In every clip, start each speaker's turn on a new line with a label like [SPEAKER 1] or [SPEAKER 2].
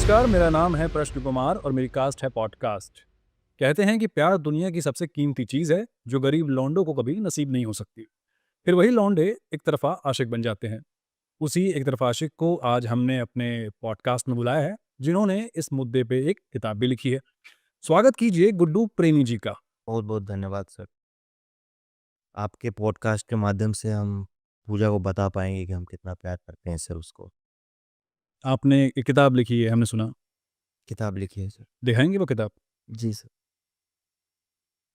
[SPEAKER 1] नमस्कार, मेरा नाम है प्रश्न कुमार और मेरी कास्ट है पॉडकास्ट। कहते हैं कि प्यार दुनिया की सबसे कीमती चीज़ है जो गरीब लौंडों को कभी नसीब नहीं हो सकती। फिर वही लौंडे एक तरफा आशिक बन जाते हैं। उसी एक तरफा आशिक को आज हमने अपने पॉडकास्ट में बुलाया है, जिन्होंने इस मुद्दे पे एक किताब भी लिखी है। स्वागत कीजिए गुड्डू प्रेमी जी का।
[SPEAKER 2] बहुत बहुत धन्यवाद सर। आपके पॉडकास्ट के माध्यम से हम पूजा को बता पाएंगे कि हम कितना प्यार करते हैं सर उसको।
[SPEAKER 1] आपने एक किताब लिखी है, हमने सुना।
[SPEAKER 2] किताब लिखी है सर।
[SPEAKER 1] दिखाएंगे वो किताब?
[SPEAKER 2] जी सर,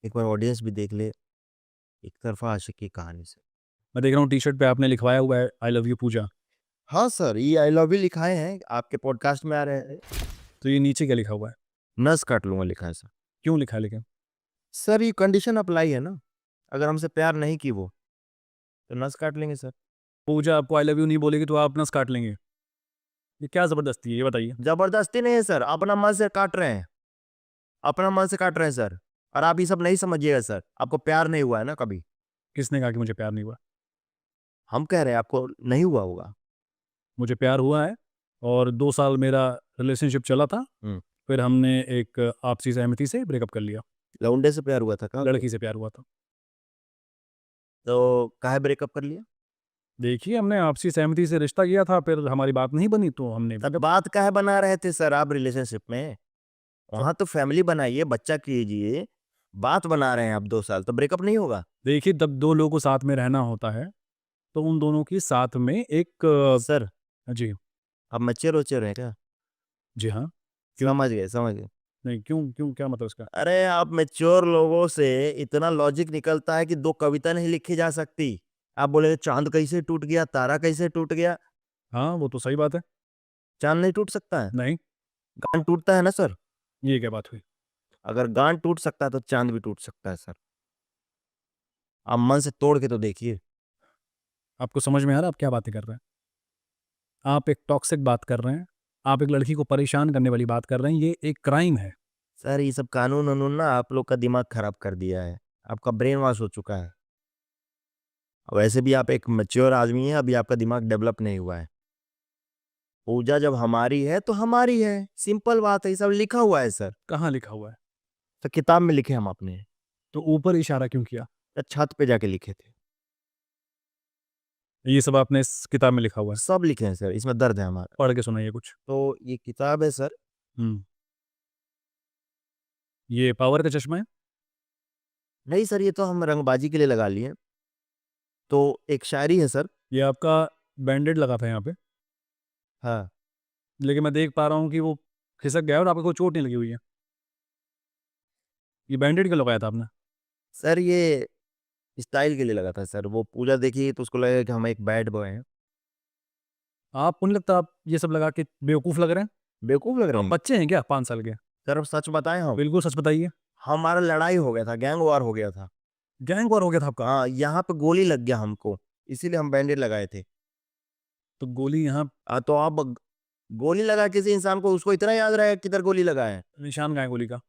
[SPEAKER 2] एक बार ऑडियंस भी देख ले। एक तरफा आशिक की कहानी सर।
[SPEAKER 1] मैं देख रहा हूँ टी शर्ट पे आपने लिखवाया हुआ है आई लव यू पूजा।
[SPEAKER 2] हाँ सर, ये आई लव यू लिखाए हैं, आपके पॉडकास्ट में आ रहे हैं।
[SPEAKER 1] तो ये नीचे क्या लिखा हुआ है?
[SPEAKER 2] नस काट लूंगा लिखा है सर।
[SPEAKER 1] क्यों लिखा है लेकिन?
[SPEAKER 2] सर ये कंडीशन अप्लाई है ना, अगर हमसे प्यार नहीं की वो तो नस काट लेंगे सर।
[SPEAKER 1] पूजा आपको आई लव यू नहीं बोलेगी तो आप नस काट लेंगे? ये क्या ज़बरदस्ती है, ये बताइए।
[SPEAKER 2] जबरदस्ती नहीं है सर, अपना मन से काट रहे हैं, अपना मन से काट रहे हैं सर। और आप ये सब नहीं समझिएगा सर, आपको प्यार नहीं हुआ है ना कभी।
[SPEAKER 1] किसने कहा कि मुझे प्यार नहीं हुआ?
[SPEAKER 2] हम कह रहे हैं आपको नहीं हुआ होगा।
[SPEAKER 1] मुझे प्यार हुआ है और 2 साल मेरा रिलेशनशिप चला था।
[SPEAKER 2] हम्म।
[SPEAKER 1] फिर हमने एक आपसी सहमति से ब्रेकअप कर लिया।
[SPEAKER 2] लौंडे से प्यार हुआ था का?
[SPEAKER 1] लड़की से प्यार हुआ था।
[SPEAKER 2] तो काहे ब्रेकअप कर लिया?
[SPEAKER 1] देखिए, हमने आपसी सहमति से रिश्ता किया था, फिर हमारी बात नहीं बनी तो हमने
[SPEAKER 2] तब
[SPEAKER 1] ब्रेकअप।
[SPEAKER 2] बात काहे बना रहे थे सर आप रिलेशनशिप में?
[SPEAKER 1] तो
[SPEAKER 2] वहाँ तो फैमिली बनाइए, बच्चा कीजिए, बात बना रहे हैं आप 2 साल, तो ब्रेकअप नहीं होगा?
[SPEAKER 1] देखिए, जब 2 लोगों को साथ में रहना होता है, तो उन दोनों की साथ में एक
[SPEAKER 2] सर,
[SPEAKER 1] जी,
[SPEAKER 2] आप मैच्योर-वैच्योर हैं क्या?
[SPEAKER 1] जी हाँ। क्यों?
[SPEAKER 2] समझ गए, समझ गए।
[SPEAKER 1] नहीं, क्यों क्यों क्या मतलब इसका?
[SPEAKER 2] अरे आप मैच्योर लोगों से इतना लॉजिक निकलता है कि 2 कविता नहीं लिखी जा सकती। आप बोले चाँद कैसे टूट गया, तारा कैसे टूट गया?
[SPEAKER 1] हाँ, वो तो सही बात है।
[SPEAKER 2] चाँद नहीं टूट सकता है?
[SPEAKER 1] नहीं,
[SPEAKER 2] गाँठ टूटता है ना सर?
[SPEAKER 1] ये क्या बात हुई?
[SPEAKER 2] अगर गाँठ टूट सकता है तो चाँद भी टूट सकता है सर। आप मन से तोड़ के तो देखिए।
[SPEAKER 1] आपको समझ में आ रहा है आप क्या बातें कर रहे हैं? आप एक टॉक्सिक बात कर रहे हैं। आप एक लड़की को परेशान करने वाली बात कर रहे हैं, ये एक क्राइम है।
[SPEAKER 2] सर ये सब कानून-वानून ना आप लोग का दिमाग खराब कर दिया है। आपका ब्रेन वॉश हो चुका है। वैसे भी आप एक मैच्योर आदमी हैं, अभी आपका दिमाग डेवलप नहीं हुआ है। पूजा जब हमारी है तो हमारी है, सिंपल बात है, ये सब लिखा हुआ है सर।
[SPEAKER 1] कहाँ लिखा हुआ है?
[SPEAKER 2] तो किताब में लिखे हम अपने,
[SPEAKER 1] तो ऊपर इशारा क्यों किया?
[SPEAKER 2] या छत पे जाके लिखे थे।
[SPEAKER 1] ये सब आपने इस किताब में लिखा हुआ है।
[SPEAKER 2] सब लिखे हैं सर, इसमें दर्द है हमारा।
[SPEAKER 1] पढ़ के सुनाइए कुछ।
[SPEAKER 2] तो ये किताब है सर।
[SPEAKER 1] हुँ। ये पावर का चश्मा है?
[SPEAKER 2] नहीं सर, ये तो हम रंगबाजी के लिए लगा लिए। तो एक शायरी है सर।
[SPEAKER 1] ये आपका बैंडेड लगा था यहाँ पे,
[SPEAKER 2] हाँ।
[SPEAKER 1] लेकिन मैं देख पा रहा हूँ कि वो खिसक गया है और आपको कोई चोट नहीं लगी हुई है। ये बैंडेड क्यों लगाया था आपने?
[SPEAKER 2] सर ये स्टाइल के लिए लगा था सर, वो पूजा देखी तो उसको लगेगा कि हम एक बैड बॉय हैं।
[SPEAKER 1] आपको नहीं लगता आप ये सब लगा के बेवकूफ़ लग रहे हैं?
[SPEAKER 2] बेवकूफ़ लग रहे
[SPEAKER 1] आप
[SPEAKER 2] हैं?
[SPEAKER 1] बच्चे हैं क्या 5 साल के?
[SPEAKER 2] सर अब सच बताएँ हम?
[SPEAKER 1] बिल्कुल सच बताइए।
[SPEAKER 2] हमारा लड़ाई हो गया था, गैंग वॉर हो गया था।
[SPEAKER 1] गैंग वॉर हो गया था आपका?
[SPEAKER 2] हाँ, यहाँ पे गोली लग गया हमको, इसीलिए हम बैंडेड लगाए थे।
[SPEAKER 1] तो गोली यहाँ
[SPEAKER 2] तो आप गोली लगा किसी इंसान को उसको इतना याद रहेगा किधर गोली लगा है?
[SPEAKER 1] निशान कहाँ है गोली का?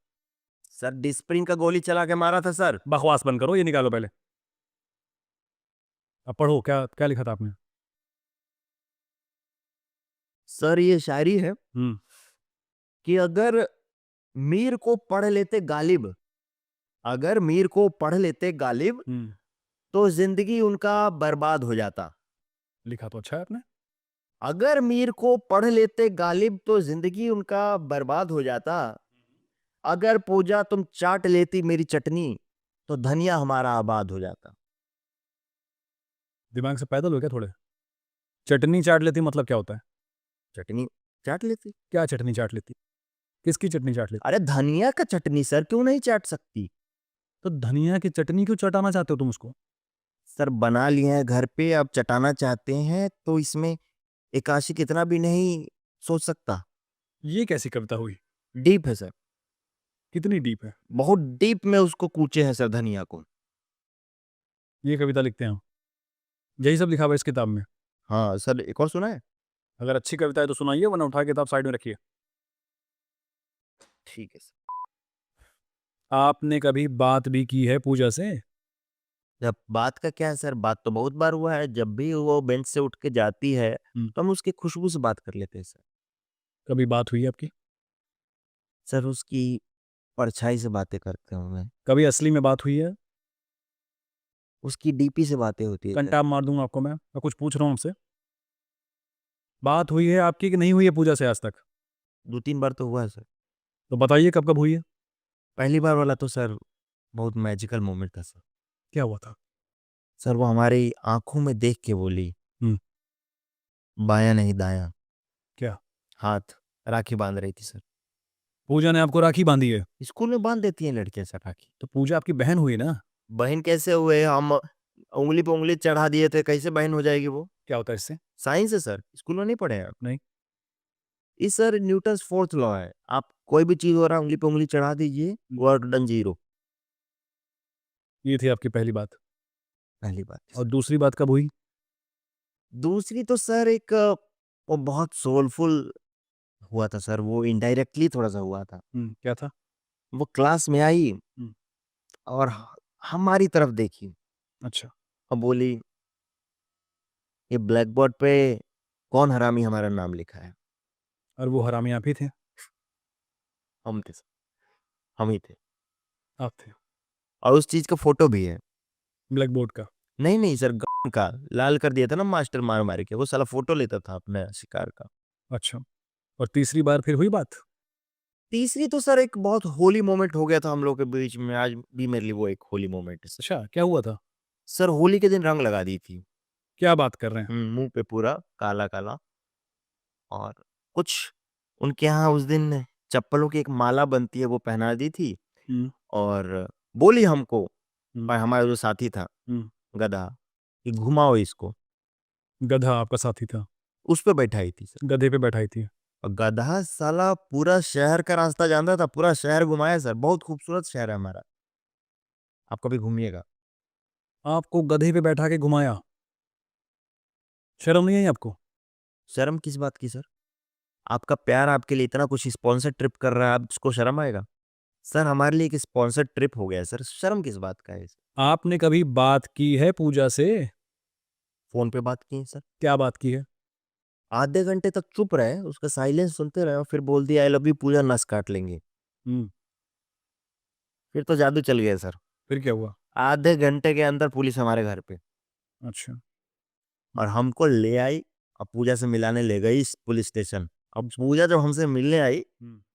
[SPEAKER 2] सर डिस्प्रिन का गोली चला के मारा था सर।
[SPEAKER 1] बकवास बंद करो, ये निकालो पहले। अब पढ़ो क्या क्या लिखा था आपने?
[SPEAKER 2] सर ये शायरी है
[SPEAKER 1] हुँ,
[SPEAKER 2] कि अगर मीर को पढ़ लेते गालिब, अगर मीर को पढ़ लेते गालिब,
[SPEAKER 1] हुँ।
[SPEAKER 2] तो ज़िंदगी उनका बर्बाद हो जाता।
[SPEAKER 1] लिखा तो अच्छा है आपने।
[SPEAKER 2] अगर मीर को पढ़ लेते गालिब तो ज़िंदगी उनका बर्बाद हो जाता। अगर पूजा तुम चाट लेती मेरी चटनी, तो धनिया हमारा आबाद हो जाता।
[SPEAKER 1] दिमाग से पैदल हो क्या थोड़े? चटनी चाट लेती मतलब क्या होता है?
[SPEAKER 2] चटनी चाट लेती?
[SPEAKER 1] क्या चटनी चाट लेती? किसकी चटनी चाट लेती?
[SPEAKER 2] अरे धनिया का चटनी सर, क्यों नहीं चाट सकती?
[SPEAKER 1] तो धनिया की चटनी क्यों चटाना चाहते हो तुम उसको?
[SPEAKER 2] सर बना लिए हैं घर पे, अब चटाना चाहते हैं तो इसमें एक आशिक इतना भी नहीं सोच सकता।
[SPEAKER 1] ये कैसी कविता हुई?
[SPEAKER 2] डीप है सर,
[SPEAKER 1] कितनी डीप है?
[SPEAKER 2] बहुत डीप में उसको कूचे हैं सर धनिया को।
[SPEAKER 1] ये कविता लिखते हैं हम। यही सब लिखा हुआ है इस किताब में।
[SPEAKER 2] हाँ सर, एक और सुना है?
[SPEAKER 1] अगर अच्छी कविता है तो सुनाइए, वरना उठा के किताब साइड में रखिए।
[SPEAKER 2] ठीक है सर।
[SPEAKER 1] आपने कभी बात भी की है पूजा से?
[SPEAKER 2] जब बात का क्या है सर, बात तो बहुत बार हुआ है, जब भी वो बेंच से उठ के जाती है,
[SPEAKER 1] हुँ।
[SPEAKER 2] तो हम उसकी खुशबू से बात कर लेते हैं सर।
[SPEAKER 1] कभी बात हुई है आपकी?
[SPEAKER 2] सर उसकी परछाई से बातें करते हूँ मैं,
[SPEAKER 1] कभी असली में बात हुई है?
[SPEAKER 2] उसकी डीपी से बातें होती है सर।
[SPEAKER 1] कंटाप मार दूंगा आपको मैं कुछ पूछ रहा हूँ आपसे। बात हुई है आपकी कि नहीं हुई है पूजा से आज तक?
[SPEAKER 2] 2-3 बार तो हुआ है सर।
[SPEAKER 1] तो बताइए कब कब हुई है?
[SPEAKER 2] पहली बार वाला तो सर बहुत मैजिकल मोमेंट था सर।
[SPEAKER 1] क्या हुआ था?
[SPEAKER 2] सर वो हमारी आँखों में देख के बोली,
[SPEAKER 1] हम्म,
[SPEAKER 2] बायाँ नहीं दायाँ,
[SPEAKER 1] क्या?
[SPEAKER 2] हाथ राखी बाँध रही थी सर।
[SPEAKER 1] पूजा ने आपको राखी बांधी है?
[SPEAKER 2] स्कूल में बाँध देती हैं लड़कियाँ सर राखी।
[SPEAKER 1] तो पूजा आपकी बहन हुई ना?
[SPEAKER 2] बहन कैसे हुए? हम उँगली पे उँगली चढ़ा दिए थे, कैसे बहन हो जाएगी वो?
[SPEAKER 1] क्या होता है इससे?
[SPEAKER 2] साइंस है सर, स्कूल में नहीं पढ़े हैं आप?
[SPEAKER 1] नहीं।
[SPEAKER 2] ये सर न्यूटन्स 4th लॉ है। आप कोई भी चीज़ हो रहा है उँगली पे उँगली चढ़ा दीजिए, वर्क डन 0।
[SPEAKER 1] ये थी आपकी पहली बात।
[SPEAKER 2] पहली बात है
[SPEAKER 1] और
[SPEAKER 2] सर।
[SPEAKER 1] दूसरी बात कब हुई?
[SPEAKER 2] दूसरी तो सर एक वो बहुत सोलफुल हुआ था सर, वो इनडायरेक्टली थोड़ा-सा हुआ था।
[SPEAKER 1] क्या था?
[SPEAKER 2] वो क्लास में आई
[SPEAKER 1] हम्म,
[SPEAKER 2] और हमारी तरफ देखी
[SPEAKER 1] अच्छा।
[SPEAKER 2] और बोली, "ये ब्लैक बोर्ड पे कौन हरामी हमारा नाम लिखा है?"
[SPEAKER 1] और वो हरामी आप ही थे?
[SPEAKER 2] हम थे सर, हम ही थे
[SPEAKER 1] आप थे?
[SPEAKER 2] और उस चीज़ का फ़ोटो भी है।
[SPEAKER 1] ब्लैक बोर्ड का?
[SPEAKER 2] नहीं, नहीं सर का लाल कर दिया था ना मास्टर मार-मार के, वो साला फ़ोटो लेता था अपने शिकार का।
[SPEAKER 1] अच्छा। और तीसरी बार फिर हुई बात?
[SPEAKER 2] तीसरी तो सर एक बहुत होली मोमेंट हो गया था हम लोग के बीच में, आज भी मेरे लिए वो एक होली मोमेंट है सर।
[SPEAKER 1] अच्छा, क्या हुआ था?
[SPEAKER 2] सर होली के दिन रंग लगा दी थी।
[SPEAKER 1] क्या बात कर रहे हैं?
[SPEAKER 2] मुँह पे पूरा काला-काला और कुछ उनके यहाँ उस दिन चप्पलों की एक माला बनती है वो पहना दी थी
[SPEAKER 1] हम्म,
[SPEAKER 2] और बोली हमको
[SPEAKER 1] हम्म,
[SPEAKER 2] और हमारा जो साथी था
[SPEAKER 1] हम्म।
[SPEAKER 2] गधा कि घुमाओ इसको,
[SPEAKER 1] गधा आपका साथी था?
[SPEAKER 2] उस पे बैठाई थी सर।
[SPEAKER 1] गधे पे बैठाई थी?
[SPEAKER 2] और गधा साला पूरा शहर का रास्ता जानता था, पूरा शहर घुमाया सर, बहुत खूबसूरत शहर है हमारा। आप कभी घूमिएगा।
[SPEAKER 1] आपको गधे पे बैठा के घुमाया? शर्म नहीं आई आपको?
[SPEAKER 2] शर्म किस बात की सर? आपका प्यार आपके लिए इतना कुछ स्पॉन्सर ट्रिप कर रहा है, आपको शर्म आएगा? सर हमारे लिए एक स्पॉन्सर ट्रिप हो गया है सर, शर्म किस बात का है?
[SPEAKER 1] आपने कभी बात की है पूजा से?
[SPEAKER 2] फ़ोन पे बात की है सर।
[SPEAKER 1] क्या बात की है?
[SPEAKER 2] आधे घंटे तक चुप रहे, उसका साइलेंस सुनते रहे और फिर बोल दिया आई लव यू पूजा नस काट लेंगे।
[SPEAKER 1] हम्म।
[SPEAKER 2] फिर तो जादू चल गया सर।
[SPEAKER 1] फिर क्या हुआ?
[SPEAKER 2] आधे घंटे के अंदर पुलिस हमारे घर पे
[SPEAKER 1] अच्छा।
[SPEAKER 2] और हमको ले आई और पूजा से मिलाने ले गई इस पुलिस स्टेशन। अब पूजा जब हमसे मिलने आई,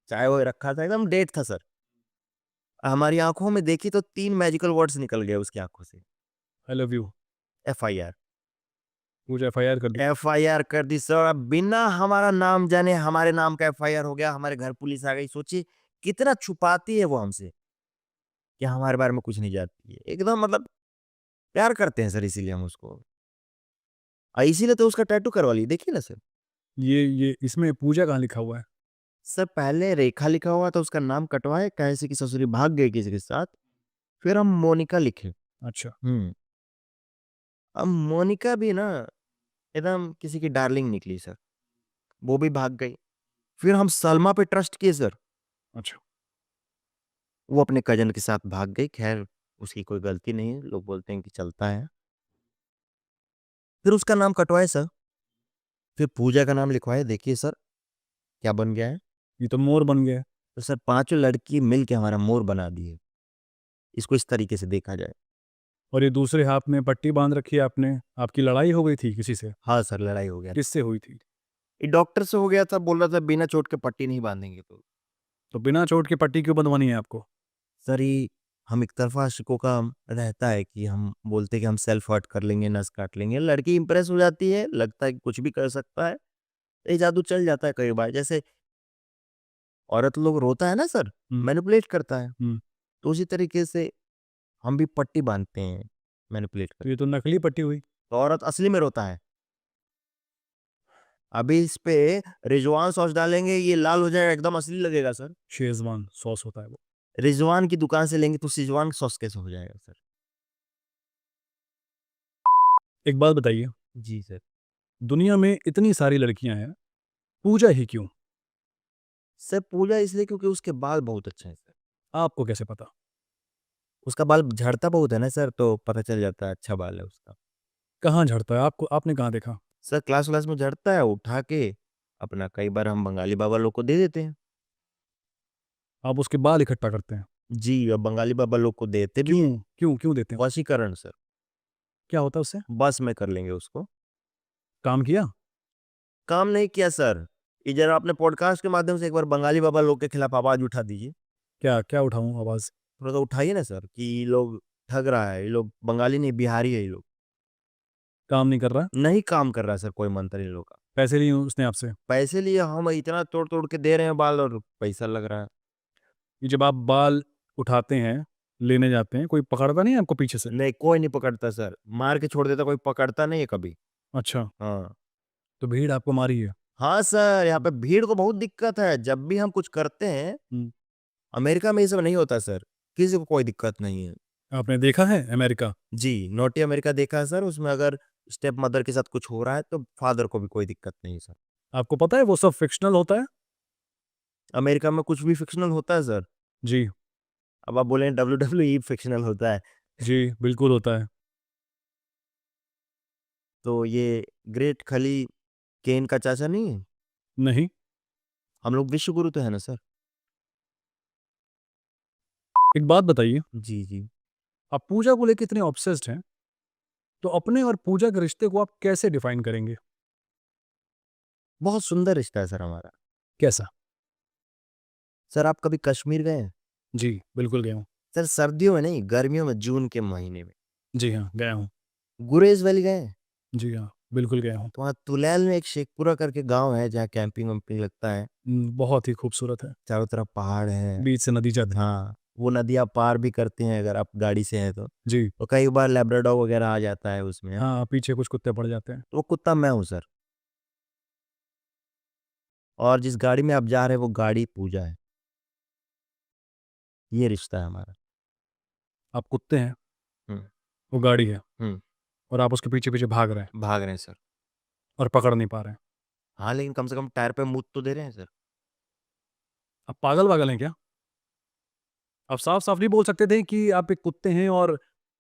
[SPEAKER 2] चाय वाय रखा था, एकदम डेट था सर। हमारी आँखों में देखी तो 3 मैजिकल वर्ड्स निकल गए उसकी आँखों से,
[SPEAKER 1] I love you.
[SPEAKER 2] FIR.
[SPEAKER 1] Pooja FIR कर दी?
[SPEAKER 2] एफआईआर कर दी सर, अब बिना हमारा नाम जाने हमारे नाम का एफआईआर हो गया, हमारे घर पुलिस आ गई। सोचिए कितना छुपाती है वो हमसे, कि हमारे बारे में कुछ नहीं जानती है। एकदम मतलब प्यार करते हैं सर इसीलिए हम उसको। इसीलिए तो उसका टैटू करवा ली, देखिए ना सर।
[SPEAKER 1] ये इसमें पूजा कहाँ लिखा हुआ है?
[SPEAKER 2] सर पहले रेखा लिखा हुआ था, उसका नाम कटवाए, कैसे कि ससुरी भाग गई किसी के साथ, फिर हम मोनिका लिखे।
[SPEAKER 1] अच्छा।
[SPEAKER 2] हुँ। अब मोनिका भी ना एकदम किसी की डार्लिंग निकली सर, वो भी भाग गई। फिर हम सलमा पे ट्रस्ट किए सर,
[SPEAKER 1] अच्छा।
[SPEAKER 2] वो अपने कज़न के साथ भाग गई, ख़ैर उसकी कोई गलती नहीं है, लोग बोलते हैं कि चलता है। फिर उसका नाम कटवाए सर, फिर पूजा का नाम लिखवाए, देखिए सर क्या बन गया है।
[SPEAKER 1] ये तो मोर बन गया।
[SPEAKER 2] तो सर पाँचों लड़की मिल के हमारा मोर बना दिए, इसको इस तरीके से देखा जाए।
[SPEAKER 1] और ये दूसरे हाथ में पट्टी बांध रखी है आपने। आपकी लड़ाई हो गई थी किसी से?
[SPEAKER 2] हाँ सर, लड़ाई हो गया।
[SPEAKER 1] किससे हुई थी?
[SPEAKER 2] ये डॉक्टर से हो गया था, बोल रहा था बिना चोट के पट्टी नहीं बाँधेंगे तो।
[SPEAKER 1] तो बिना चोट की पट्टी क्यों बंधवानी है आपको?
[SPEAKER 2] सर ये हम एक तरफ़ा आशिकों का रहता है कि हम बोलते हैं कि हम सेल्फ हर्ट कर लेंगे, नस काट लेंगे। लड़की इम्प्रेस हो जाती है, लगता है कि कुछ भी कर सकता है। ये जादू चल जाता है कई बार। जैसे औरत लोग रोता है ना सर,
[SPEAKER 1] हम्म,
[SPEAKER 2] मैनिपुलेट करता है।
[SPEAKER 1] हम्म।
[SPEAKER 2] तो उसी तरीके से हम भी पट्टी बाँधते हैं, मैनिपुलेट
[SPEAKER 1] तो
[SPEAKER 2] करके।
[SPEAKER 1] ये तो नकली पट्टी हुई।
[SPEAKER 2] तो औरत असली में रोता है। अभी इस पे रिजवान सॉस डालेंगे, ये लाल हो जाएगा, एकदम असली लगेगा सर।
[SPEAKER 1] शेजवान सॉस होता है वो।
[SPEAKER 2] रिजवान की दुकान से लेंगे तो सिजवान सॉस कैसे हो जाएगा सर?
[SPEAKER 1] एक बात बताइए,
[SPEAKER 2] जी सर।
[SPEAKER 1] दुनिया में इतनी सारी लड़कियां हैं, पूजा ही क्यों?
[SPEAKER 2] सर पूजा इसलिए क्योंकि उसके बाल बहुत अच्छे हैं सर।
[SPEAKER 1] आपको कैसे पता?
[SPEAKER 2] उसका बाल झड़ता बहुत है ना सर, तो पता चल जाता है अच्छा बाल है उसका।
[SPEAKER 1] कहाँ झड़ता है? आपको आपने कहाँ देखा?
[SPEAKER 2] सर क्लास व्लास में झड़ता है, उठा के अपना कई बार हम बंगाली बाबा लोग को दे देते हैं।
[SPEAKER 1] आप उसके बाल इकट्ठा करते हैं?
[SPEAKER 2] जी, अब बंगाली बाबा लोग को देते भी हैं।
[SPEAKER 1] क्यों देते हैं?
[SPEAKER 2] वशीकरण सर,
[SPEAKER 1] क्या होता है उससे?
[SPEAKER 2] बस में कर लेंगे उसको।
[SPEAKER 1] काम किया?
[SPEAKER 2] काम नहीं किया सर, ये जरा अपने पॉडकास्ट के माध्यम से एक बार बंगाली बाबा लोग के खिलाफ आवाज उठा दीजिए।
[SPEAKER 1] क्या उठाऊं आवाज?
[SPEAKER 2] थोड़ा सा उठाइए ना सर, कि ये लोग ठग रहा है, ये लोग बंगाली नहीं बिहारी है, ये लोग
[SPEAKER 1] काम नहीं कर रहा?
[SPEAKER 2] नहीं काम कर रहा है सर कोई मंत्री लोग का।
[SPEAKER 1] पैसे लिए उसने आपसे?
[SPEAKER 2] पैसे लिए हम इतना तोड़ तोड़ के दे रहे हैं बाल और पैसा लग रहा है।
[SPEAKER 1] ये जब आप बाल उठाते हैं, लेने जाते हैं, कोई पकड़ता नहीं है आपको पीछे से?
[SPEAKER 2] नहीं, कोई नहीं पकड़ता सर, मार के छोड़ देता, कोई पकड़ता नहीं है कभी।
[SPEAKER 1] अच्छा,
[SPEAKER 2] हाँ
[SPEAKER 1] तो भीड़ आपको मारी है?
[SPEAKER 2] हाँ सर, यहाँ पे भीड़ को बहुत दिक्कत है जब भी हम कुछ करते हैं।
[SPEAKER 1] हम्म।
[SPEAKER 2] अमेरिका में ये सब नहीं होता सर, किसी को कोई दिक्कत नहीं है।
[SPEAKER 1] आपने देखा है अमेरिका?
[SPEAKER 2] जी, नोटी अमेरिका देखा है सर, उसमें अगर स्टेप मदर के साथ कुछ हो रहा है तो फादर को भी कोई दिक्कत नहीं है सर।
[SPEAKER 1] आपको पता है वो सब फिक्शनल होता है?
[SPEAKER 2] अमेरिका में कुछ भी फिक्शनल होता है सर।
[SPEAKER 1] जी।
[SPEAKER 2] अब आप बोले WWE फिक्शनल होता है,
[SPEAKER 1] जी, बिल्कुल होता है।
[SPEAKER 2] तो ये ग्रेट खली केन का चाचा नहीं है?
[SPEAKER 1] नहीं।
[SPEAKER 2] हम लोग विश्व गुरु तो है ना सर।
[SPEAKER 1] एक बात बताइए,
[SPEAKER 2] जी जी।
[SPEAKER 1] आप पूजा को लेकर इतने ऑब्सेस्ड हैं, तो अपने और पूजा के रिश्ते को आप कैसे डिफाइन करेंगे?
[SPEAKER 2] बहुत सुंदर रिश्ता है सर हमारा।
[SPEAKER 1] कैसा?
[SPEAKER 2] सर आप कभी कश्मीर गए हैं?
[SPEAKER 1] जी, बिल्कुल गया हूँ।
[SPEAKER 2] सर सर्दियों में नहीं, गर्मियों में, जून के महीने में
[SPEAKER 1] जी हाँ, गया हूँ।
[SPEAKER 2] गुरेज वैली गए हैं?
[SPEAKER 1] जी हाँ, बिल्कुल गया हूँ।
[SPEAKER 2] तो वहाँ तुलैल में एक शेखपुरा करके गांव है जहाँ कैंपिंग वैम्पिंग लगता है।
[SPEAKER 1] बहुत ही खूबसूरत है।
[SPEAKER 2] चारों तरफ पहाड़ है।
[SPEAKER 1] बीच से नदी जाती है।
[SPEAKER 2] हाँ, वो नदी आप पार भी करते हैं अगर आप गाड़ी से हैं तो।
[SPEAKER 1] जी।
[SPEAKER 2] तो कई बार लैब्राडोर वगैरह आ जाता है उसमें।
[SPEAKER 1] हाँ, पीछे कुछ कुत्ते पड़ जाते हैं।
[SPEAKER 2] तो वो कुत्ता मैं हूँ सर, और जिस गाड़ी में आप जा रहे हैं वो गाड़ी पूजा है। ये रिश्ता है हमारा।
[SPEAKER 1] आप कुत्ते हैं,
[SPEAKER 2] हम्म
[SPEAKER 1] वो गाड़ी है,
[SPEAKER 2] हम्म
[SPEAKER 1] और आप उसके पीछे पीछे भाग रहे हैं
[SPEAKER 2] भाग रहे हैं सर।
[SPEAKER 1] और पकड़ नहीं पा रहे हैं।
[SPEAKER 2] हाँ, लेकिन कम से कम टायर पे मुँह तो दे रहे हैं सर।
[SPEAKER 1] आप पागल वागल हैं क्या? आप साफ साफ नहीं बोल सकते थे कि आप एक कुत्ते हैं और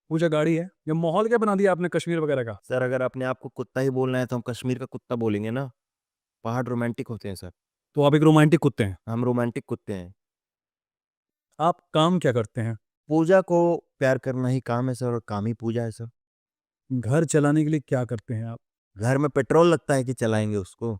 [SPEAKER 1] पूजा गाड़ी है? ये माहौल क्या बना दिया आपने कश्मीर वगैरह का?
[SPEAKER 2] सर अगर अपने आप को कुत्ता ही बोलना है तो हम कश्मीर का कुत्ता बोलेंगे ना। पहाड़ रोमांटिक होते हैं सर,
[SPEAKER 1] तो आप एक रोमांटिक कुत्ते हैं।
[SPEAKER 2] हम रोमांटिक कुत्ते हैं।
[SPEAKER 1] आप काम क्या करते हैं?
[SPEAKER 2] पूजा को प्यार करना ही काम है सर, और काम ही पूजा है सर।
[SPEAKER 1] घर चलाने के लिए क्या करते हैं आप?
[SPEAKER 2] घर में पेट्रोल लगता है कि चलाएंगे उसको?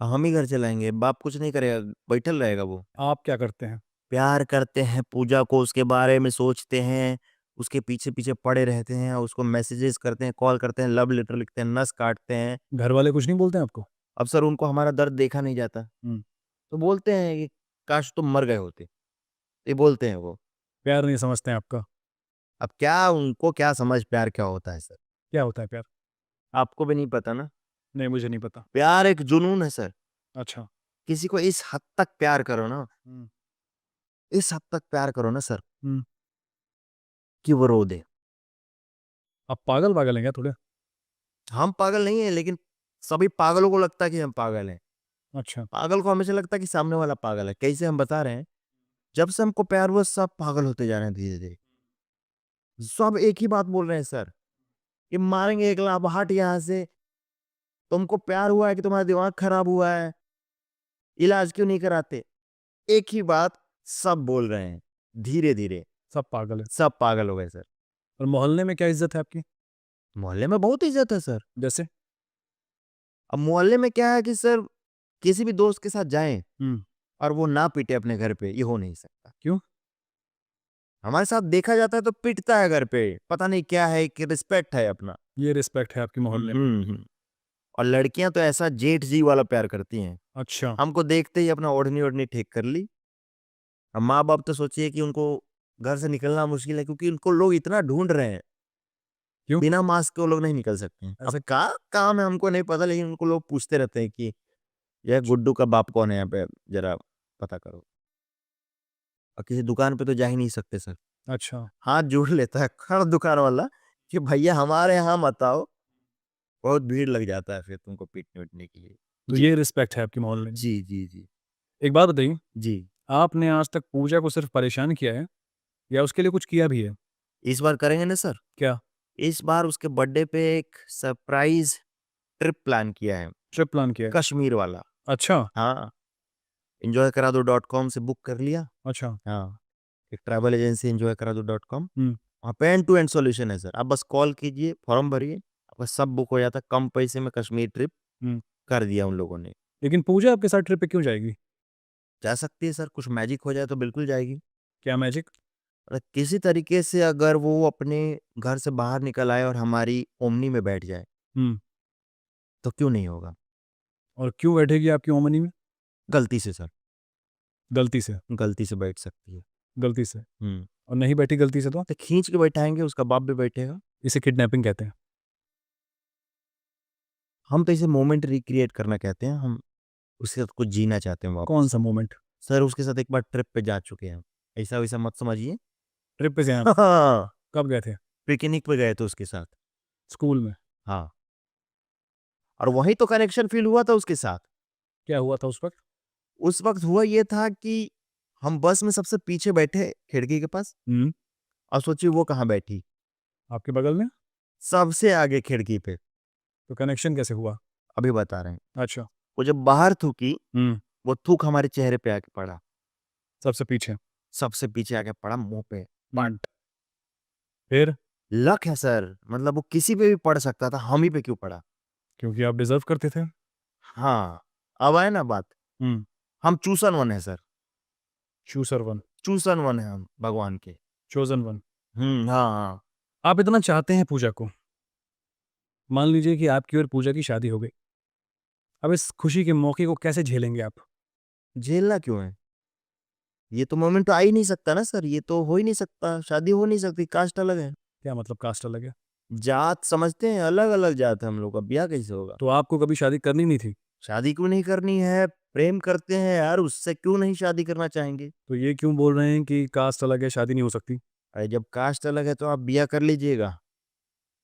[SPEAKER 2] हम ही घर चलाएंगे, बाप कुछ नहीं करेगा, बैठल रहेगा वो।
[SPEAKER 1] आप क्या करते हैं?
[SPEAKER 2] प्यार करते हैं पूजा को, उसके बारे में सोचते हैं, उसके पीछे पीछे पड़े रहते हैं, उसको मैसेजेस करते हैं, कॉल करते हैं, लव लेटर लिखते हैं, नस काटते हैं।
[SPEAKER 1] घर वाले कुछ नहीं बोलते हैं आपको?
[SPEAKER 2] अब सर उनको हमारा दर्द देखा नहीं जाता,
[SPEAKER 1] हम्म।
[SPEAKER 2] तो बोलते हैं कि काश तुम मर गए होते, ये बोलते हैं वो।
[SPEAKER 1] प्यार नहीं समझते हैं आपका?
[SPEAKER 2] अब क्या उनको क्या समझ प्यार क्या होता है सर?
[SPEAKER 1] क्या होता है प्यार?
[SPEAKER 2] आपको भी नहीं पता ना।
[SPEAKER 1] नहीं, मुझे नहीं पता।
[SPEAKER 2] प्यार एक जुनून है सर।
[SPEAKER 1] अच्छा।
[SPEAKER 2] किसी को इस हद तक प्यार करो ना,
[SPEAKER 1] हम्म।
[SPEAKER 2] इस हद तक प्यार करो ना सर,
[SPEAKER 1] हम्म।
[SPEAKER 2] कि वो रो दे।
[SPEAKER 1] आप पागल वागल हैं क्या थोड़े?
[SPEAKER 2] हम पागल नहीं है, लेकिन सभी पागलों को लगता है कि हम पागल हैं।
[SPEAKER 1] अच्छा।
[SPEAKER 2] पागल को हमेशा लगता है कि सामने वाला पागल है। कैसे हम बता रहे हैं, जब से हमको प्यार हुआ सब पागल होते जा रहे हैं धीरे धीरे। सब एक ही बात बोल रहे हैं सर, कि मारेंगे एक लाभ हट यहाँ से, तुमको प्यार हुआ है कि तुम्हारा दिमाग खराब हुआ है, इलाज क्यों नहीं कराते? एक ही बात सब बोल रहे हैं धीरे धीरे।
[SPEAKER 1] सब पागल है।
[SPEAKER 2] सब पागल हो गए सर।
[SPEAKER 1] और मोहल्ले में क्या इज्जत है आपकी?
[SPEAKER 2] मोहल्ले में बहुत इज्जत है सर।
[SPEAKER 1] जैसे?
[SPEAKER 2] अब मोहल्ले में क्या है कि सर, किसी भी दोस्त के साथ जाएं
[SPEAKER 1] हम्म।
[SPEAKER 2] और वो ना पीटे अपने घर पे, ये हो नहीं सकता।
[SPEAKER 1] क्यों?
[SPEAKER 2] हमारे साथ देखा जाता है तो पिटता है घर पे, पता नहीं क्या है कि रिस्पेक्ट है अपना।
[SPEAKER 1] ये रिस्पेक्ट है आपके मोहल्ले में?
[SPEAKER 2] और लड़कियां तो ऐसा जेठ जी वाला प्यार करती हैं,
[SPEAKER 1] अच्छा।
[SPEAKER 2] हमको देखते ही अपना ओढ़नी ओढ़नी ठीक कर ली। अब माँ बाप तो सोचिए कि उनको घर से निकलना मुश्किल है, क्योंकि उनको लोग इतना ढूंढ रहे हैं।
[SPEAKER 1] क्यों?
[SPEAKER 2] बिना मास्क के वो लोग नहीं निकल सकते हैं।
[SPEAKER 1] ऐसा?
[SPEAKER 2] अब का काम है हमको नहीं पता, लेकिन उनको लोग पूछते रहते हैं कि यह गुड्डू का बाप कौन है, यहाँ पे जरा पता करो। और किसी दुकान पे तो जा ही नहीं सकते सर,
[SPEAKER 1] अच्छा।
[SPEAKER 2] हाथ जोड़ लेता है खड़ दुकान वाला कि भैया हमारे यहाँ मत आओ, बहुत भीड़ लग जाता है फिर तुमको पीटने उटने के लिए।
[SPEAKER 1] तो
[SPEAKER 2] जी
[SPEAKER 1] ये रिस्पेक्ट है आपके मोहल्ले में?
[SPEAKER 2] जी जी जी
[SPEAKER 1] एक बात बताइए,
[SPEAKER 2] जी।
[SPEAKER 1] आपने आज तक पूजा को सिर्फ परेशान किया है या उसके लिए कुछ किया भी है?
[SPEAKER 2] इस बार करेंगे ना सर,
[SPEAKER 1] क्या?
[SPEAKER 2] इस बार उसके बर्थडे पे एक सरप्राइज ट्रिप प्लान किया है,
[SPEAKER 1] ट्रिप प्लान किया है?
[SPEAKER 2] कश्मीर वाला।
[SPEAKER 1] अच्छा
[SPEAKER 2] हाँ, enjoykara2.com से बुक कर लिया।
[SPEAKER 1] अच्छा।
[SPEAKER 2] हाँ, एक ट्रैवल एजेंसी enjoykara2.com,
[SPEAKER 1] हम्म।
[SPEAKER 2] वहाँ पे एंड टू एंड सॉल्यूशन है सर। आप बस कॉल कीजिए, फॉर्म भरिए, आपका सब बुक हो जाता है। कम पैसे में कश्मीर ट्रिप
[SPEAKER 1] हम्म।
[SPEAKER 2] कर दिया उन लोगों ने।
[SPEAKER 1] लेकिन पूजा आपके साथ ट्रिप पे क्यों जाएगी?
[SPEAKER 2] जा सकती है सर, कुछ मैजिक हो जाए तो बिल्कुल जाएगी।
[SPEAKER 1] क्या मैजिक?
[SPEAKER 2] किसी तरीके से अगर वो अपने घर से बाहर निकल आए और हमारी ओमनी में बैठ जाए,
[SPEAKER 1] हम्म।
[SPEAKER 2] तो क्यों नहीं होगा?
[SPEAKER 1] और क्यों बैठेगी आपकी ओमनी में?
[SPEAKER 2] गलती से सर,
[SPEAKER 1] गलती से?
[SPEAKER 2] गलती से बैठ सकती है।
[SPEAKER 1] गलती से?
[SPEAKER 2] हुँ,
[SPEAKER 1] और नहीं बैठी गलती से तो?
[SPEAKER 2] तो खींच के बैठाएँगे, उसका बाप भी बैठेगा।
[SPEAKER 1] इसे किडनैपिंग कहते हैं।
[SPEAKER 2] हम तो इसे मोमेंट रिक्रिएट करना कहते हैं, हम उसके साथ कुछ जीना चाहते हैं
[SPEAKER 1] कौन
[SPEAKER 2] वापस।
[SPEAKER 1] सा मोमेंट?
[SPEAKER 2] सर उसके साथ एक बार ट्रिप पे जा चुके हैं हम, ऐसा-वैसा मत समझिए।
[SPEAKER 1] ट्रिप पे गए आप?
[SPEAKER 2] हाँ,
[SPEAKER 1] कब गए थे?
[SPEAKER 2] पिकनिक पे गए थे उसके साथ।
[SPEAKER 1] स्कूल में?
[SPEAKER 2] हाँ, और वहीं तो कनेक्शन फ़ील हुआ था उसके साथ।
[SPEAKER 1] क्या हुआ था उस वक्त?
[SPEAKER 2] उस वक़्त हुआ ये था कि हम बस में सबसे पीछे बैठे खिड़की के पास,
[SPEAKER 1] हम्म।
[SPEAKER 2] और सोचिए वो कहाँ बैठी?
[SPEAKER 1] आपके बगल में?
[SPEAKER 2] सबसे आगे खिड़की पे।
[SPEAKER 1] तो कनेक्शन कैसे हुआ?
[SPEAKER 2] अभी बता रहे हैं।
[SPEAKER 1] अच्छा।
[SPEAKER 2] वो जब बाहर थूकी,
[SPEAKER 1] हम्म।
[SPEAKER 2] वो थूक हमारे चेहरे पे आके पड़ा।
[SPEAKER 1] सबसे पीछे?
[SPEAKER 2] सबसे पीछे आके पड़ा मुँह पे।
[SPEAKER 1] हम्म। फिर?
[SPEAKER 2] लक है सर, मतलब वो किसी पे भी पड़ सकता था, हम ही पे क्यों पड़ा?
[SPEAKER 1] क्योंकि आप डिजर्व करते थे।
[SPEAKER 2] हाँ, अब आए ना बात।
[SPEAKER 1] हम्म।
[SPEAKER 2] हम चूसन वन है सर,
[SPEAKER 1] चूसर वन?
[SPEAKER 2] चूसन वन है हम भगवान के।
[SPEAKER 1] Chosen one?
[SPEAKER 2] हाँ, हाँ।
[SPEAKER 1] आप इतना चाहते हैं पूजा को, मान लीजिए कि आपकी और पूजा की शादी हो गई, अब इस खुशी के मौके को कैसे झेलेंगे आप?
[SPEAKER 2] झेलना क्यों है? ये तो मोमेंट तो आ ही नहीं सकता ना सर, ये तो हो ही नहीं सकता, शादी हो नहीं सकती, कास्ट अलग है।
[SPEAKER 1] क्या मतलब कास्ट अलग है?
[SPEAKER 2] जात समझते हैं, अलग-अलग जात है हम लोग का, ब्याह कैसे होगा?
[SPEAKER 1] तो आपको कभी शादी करनी नहीं थी?
[SPEAKER 2] शादी क्यों नहीं करनी है? प्रेम करते हैं यार, उससे क्यों नहीं शादी करना चाहेंगे?
[SPEAKER 1] तो ये क्यों बोल रहे हैं कि कास्ट अलग है, शादी नहीं हो सकती?
[SPEAKER 2] अरे जब कास्ट अलग है तो आप ब्याह कर लीजिएगा।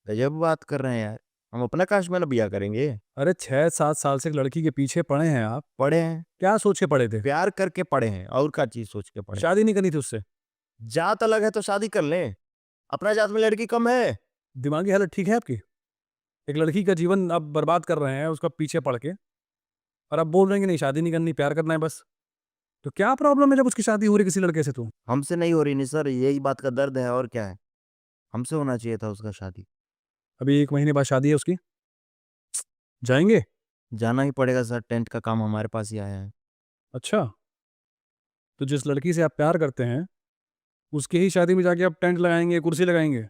[SPEAKER 2] गजब बात कर रहे हैं यार, हम अपना कास्ट में ना ब्याह करेंगे।
[SPEAKER 1] अरे 6-7 साल से एक लड़की के पीछे पड़े हैं आप,
[SPEAKER 2] पढ़े हैं,
[SPEAKER 1] क्या सोच के पड़े थे?
[SPEAKER 2] प्यार करके पढ़े हैं, और क्या चीज़ सोच के पढ़े हैं।
[SPEAKER 1] शादी नहीं करनी थी उससे?
[SPEAKER 2] जात अलग है तो शादी कर लें, अपना जात में लड़की कम है।
[SPEAKER 1] दिमागी हालत ठीक है आपकी? एक लड़की का जीवन आप बर्बाद कर रहे हैं उसका पीछे पड़ के, और आप बोल रहे हैं कि नहीं शादी नहीं करनी, प्यार करना है बस। तो क्या प्रॉब्लम है जब उसकी शादी हो रही किसी लड़के से तो?
[SPEAKER 2] हमसे नहीं हो रही नहीं सर, यही बात का दर्द है और क्या है। हमसे होना चाहिए था उसका शादी।
[SPEAKER 1] अभी 1 महीने बाद शादी है उसकी, जाएँगे?
[SPEAKER 2] जाना ही पड़ेगा सर, टेंट का काम हमारे पास ही आया है।
[SPEAKER 1] अच्छा, तो जिस लड़की से आप प्यार करते हैं, उसकी ही शादी में जाके आप टेंट लगाएँगे, कुर्सी लगाएँगे?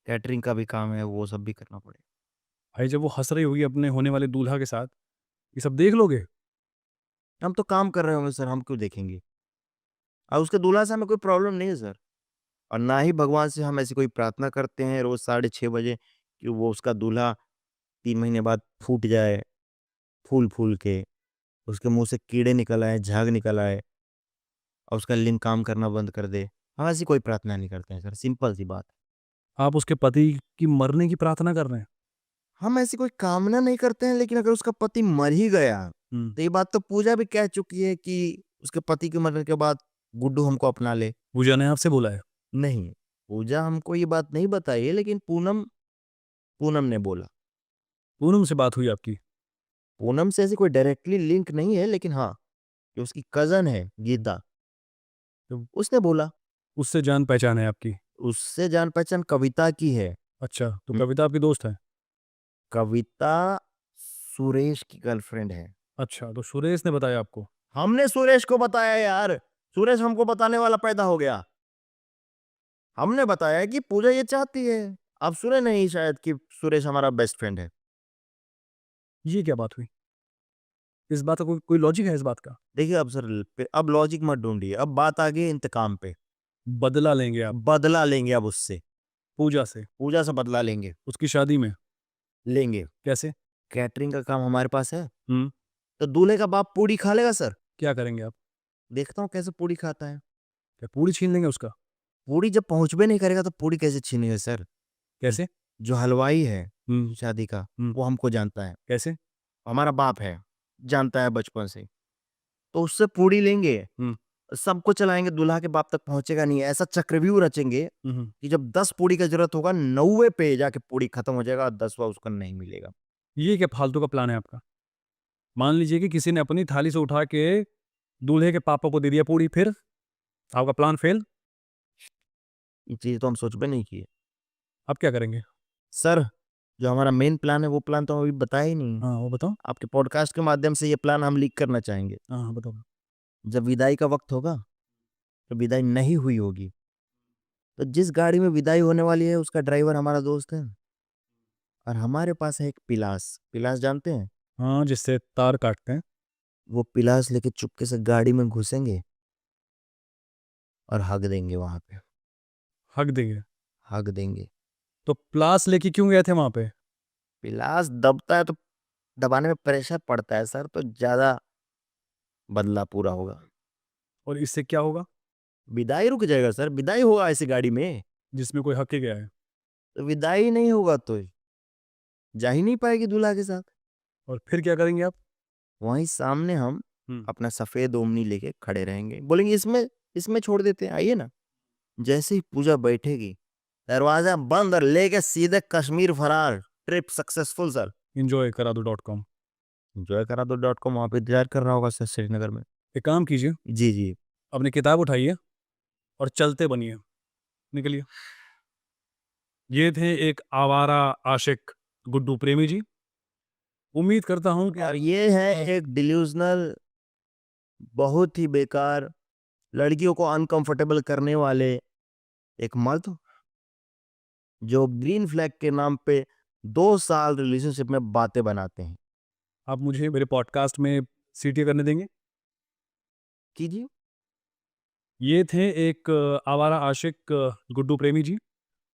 [SPEAKER 2] कैटरिंग का भी काम है, वो सब भी करना पड़ेगा।
[SPEAKER 1] भाई जब वो हँस रही होगी अपने होने वाले दूल्हा के साथ, ये सब देख लोगे?
[SPEAKER 2] हम तो काम कर रहे होंगे सर, हम क्यों देखेंगे? और उसके दूल्हा से हमें कोई प्रॉब्लम नहीं है सर, और ना ही भगवान से हम ऐसी कोई प्रार्थना करते हैं रोज़ 6:30 बजे कि वो उसका दूल्हा 3 महीने बाद फूट जाए, फूल-फूल के, उसके मुँह से कीड़े निकल आएँ, झाग निकल आए और उसका लिंग काम करना बंद कर दे। हम ऐसी कोई प्रार्थना नहीं करते हैं सर, सिंपल सी बात है।
[SPEAKER 1] आप उसके पति की मरने की प्रार्थना कर रहे हैं?
[SPEAKER 2] हम ऐसी कोई कामना नहीं करते हैं, लेकिन अगर उसका पति मर ही गया,
[SPEAKER 1] हुँ।
[SPEAKER 2] तो ये बात तो पूजा भी कह चुकी है कि उसके पति के मरने के बाद गुड्डू हमको अपना ले।
[SPEAKER 1] पूजा ने आपसे बोला है?
[SPEAKER 2] नहीं, पूजा हमको ये बात नहीं बताई है, लेकिन पूनम पूनम ने बोला।
[SPEAKER 1] पूनम से बात हुई आपकी?
[SPEAKER 2] पूनम से ऐसी कोई डायरेक्टली लिंक नहीं है, लेकिन हाँ, जो उसकी कज़न है गीता, तो उसने बोला।
[SPEAKER 1] उससे जान-पहचान है आपकी?
[SPEAKER 2] उससे जान-पहचान कविता की है।
[SPEAKER 1] अच्छा, तो
[SPEAKER 2] हुँ,
[SPEAKER 1] कविता आपकी दोस्त है?
[SPEAKER 2] कविता सुरेश की गर्लफ्रेंड है।
[SPEAKER 1] अच्छा, तो सुरेश ने बताया आपको?
[SPEAKER 2] हमने सुरेश को बताया यार, सुरेश हमको बताने वाला पैदा हो गया। हमने बताया कि पूजा ये चाहती है। आप सुने नहीं शायद कि सुरेश हमारा बेस्ट फ्रेंड है।
[SPEAKER 1] ये क्या बात हुई? इस बात का कोई कोई लॉजिक है इस बात का?
[SPEAKER 2] देखिए अब सर अब लॉजिक मत ढूँढिए, अब बात आ गई इंतकाम पे।
[SPEAKER 1] बदला लेंगे आप
[SPEAKER 2] बदला लेंगे अब उससे,
[SPEAKER 1] पूजा से,
[SPEAKER 2] पूजा से बदला लेंगे,
[SPEAKER 1] उसकी शादी में?
[SPEAKER 2] लेंगे।
[SPEAKER 1] कैसे?
[SPEAKER 2] कैटरिंग का काम हमारे पास है,
[SPEAKER 1] हुँ।
[SPEAKER 2] तो दूल्हे का बाप पूड़ी खा लेगा सर।
[SPEAKER 1] क्या करेंगे आप?
[SPEAKER 2] देखता हूँ कैसे पूड़ी खाता है।
[SPEAKER 1] क्या पूरी छीन लेंगे उसका?
[SPEAKER 2] पूड़ी जब पहुँचबे नहीं करेगा तो पूड़ी कैसे छीनेगा सर? ज
[SPEAKER 1] कैसे?
[SPEAKER 2] जो हलवाई है
[SPEAKER 1] हुँ।
[SPEAKER 2] शादी का,
[SPEAKER 1] हुँ।
[SPEAKER 2] वो हमको जानता है।
[SPEAKER 1] कैसे?
[SPEAKER 2] हमारा बाप है, जानता है बचपन से। तो उससे पूड़ी लेंगे,
[SPEAKER 1] हुँ।
[SPEAKER 2] सबको चलाएँगे, दूल्हा के बाप तक पहुँचेगा नहीं। ऐसा चक्रव्यूह रचेंगे
[SPEAKER 1] हुँ, हुँ।
[SPEAKER 2] कि जब 10 पूड़ी का ज़रूरत होगा, 90वें पे जाके पूड़ी खत्म हो जाएगा और 10वां उसको नहीं मिलेगा।
[SPEAKER 1] ये क्या फालतू का प्लान है आपका? मान लीजिए कि किसी ने अपनी थाली से उठा के दूल्हे के पापा को दे दिया पूरी, फिर आपका प्लान फेल।
[SPEAKER 2] ये चीज़ तो हम सोच भी नहीं किए
[SPEAKER 1] अब क्या करेंगे?
[SPEAKER 2] सर। जो हमारा मेन प्लान है वो प्लान तो हम अभी बताया ही नहीं।
[SPEAKER 1] हाँ, वो बताओ।
[SPEAKER 2] आपके पॉडकास्ट के माध्यम से ये प्लान हम लीक करना चाहेंगे।
[SPEAKER 1] हाँ, बताओ।
[SPEAKER 2] जब विदाई का वक्त होगा, तो विदाई नहीं हुई होगी, तो जिस गाड़ी में विदाई होने वाली है उसका ड्राइवर हमारा दोस्त है, और हमारे पास है एक पिलास। पिलास जानते हैं?
[SPEAKER 1] हाँ, जिससे तार काटते हैं।
[SPEAKER 2] वो पिलास लेके चुपके से गाड़ी में घुसेंगे और हग देंगे वहां पे।
[SPEAKER 1] हक देंगे?
[SPEAKER 2] हग देंगे।
[SPEAKER 1] तो प्लास लेके क्यों गए थे वहां पे?
[SPEAKER 2] पिलास दबता है तो दबाने में प्रेशर पड़ता है सर, तो ज्यादा बदला पूरा होगा।
[SPEAKER 1] और इससे क्या होगा?
[SPEAKER 2] विदाई रुक जाएगा सर। विदाई होगा ऐसी गाड़ी में
[SPEAKER 1] जिसमें कोई हक के गया है।
[SPEAKER 2] तो विदाई नहीं होगा तो जा ही नहीं पाएगी दूल्हा के साथ।
[SPEAKER 1] और फिर क्या करेंगे आप?
[SPEAKER 2] वहीं सामने हम
[SPEAKER 1] हम्म।
[SPEAKER 2] अपना सफेद ओमनी लेके खड़े रहेंगे, बोलेंगे इसमें इसमें छोड़ देते हैं, आइए ना। जैसे ही पूजा बैठेगी, दरवाजा बंद और लेके सीधे कश्मीर फरार। Trip successful sir.
[SPEAKER 1] enjoykaradoo.com।
[SPEAKER 2] Enjoy करा दो .com वहाँ पे इंतजार कर रहा होगा सर श्रीनगर में।
[SPEAKER 1] एक काम कीजिए,
[SPEAKER 2] जी जी।
[SPEAKER 1] अपनी किताब उठाइए और चलते बनिए, निकलिए। ये थे एक आवारा आशिक गुड्डू प्रेमी जी। उम्मीद करता हूँ कि
[SPEAKER 2] और ये है एक डिल्यूजनल, बहुत ही बेकार, लड़कियों को अनकंफर्टेबल करने वाले एक मर्द, जो ग्रीन फ्लैग के नाम पे 2 साल रिलेशनशिप में बातें बनाते हैं।
[SPEAKER 1] आप मुझे मेरे पॉडकास्ट में सीटी करने देंगे।
[SPEAKER 2] कीजिए।
[SPEAKER 1] ये थे एक आवारा आशिक गुड्डू प्रेमी जी।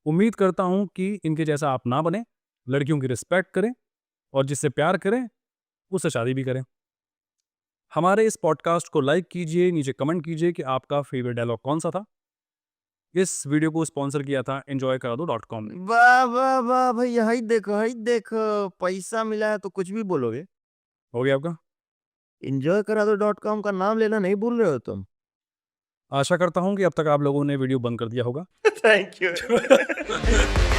[SPEAKER 1] उम्मीद करता हूँ कि इनके जैसा आप ना बने, लड़कियों की रिस्पेक्ट करें और जिससे प्यार करें उससे शादी भी करें। हमारे इस पॉडकास्ट को लाइक कीजिए, नीचे कमेंट कीजिए कि आपका फेवरेट डायलॉग कौन सा था। इस वीडियो को स्पॉन्सर किया था enjoykaradoo.com ने।
[SPEAKER 2] वाह वाह वाह भैया, हाई देखो हाई देखो, पैसा मिला है तो कुछ भी बोलोगे।
[SPEAKER 1] हो गया आपका?
[SPEAKER 2] एंजॉय करा दो .com का नाम लेना नहीं भूल रहे हो तुम।
[SPEAKER 1] आशा करता हूँ कि अब तक आप लोगों ने वीडियो बंद कर दिया होगा।
[SPEAKER 2] Thank you.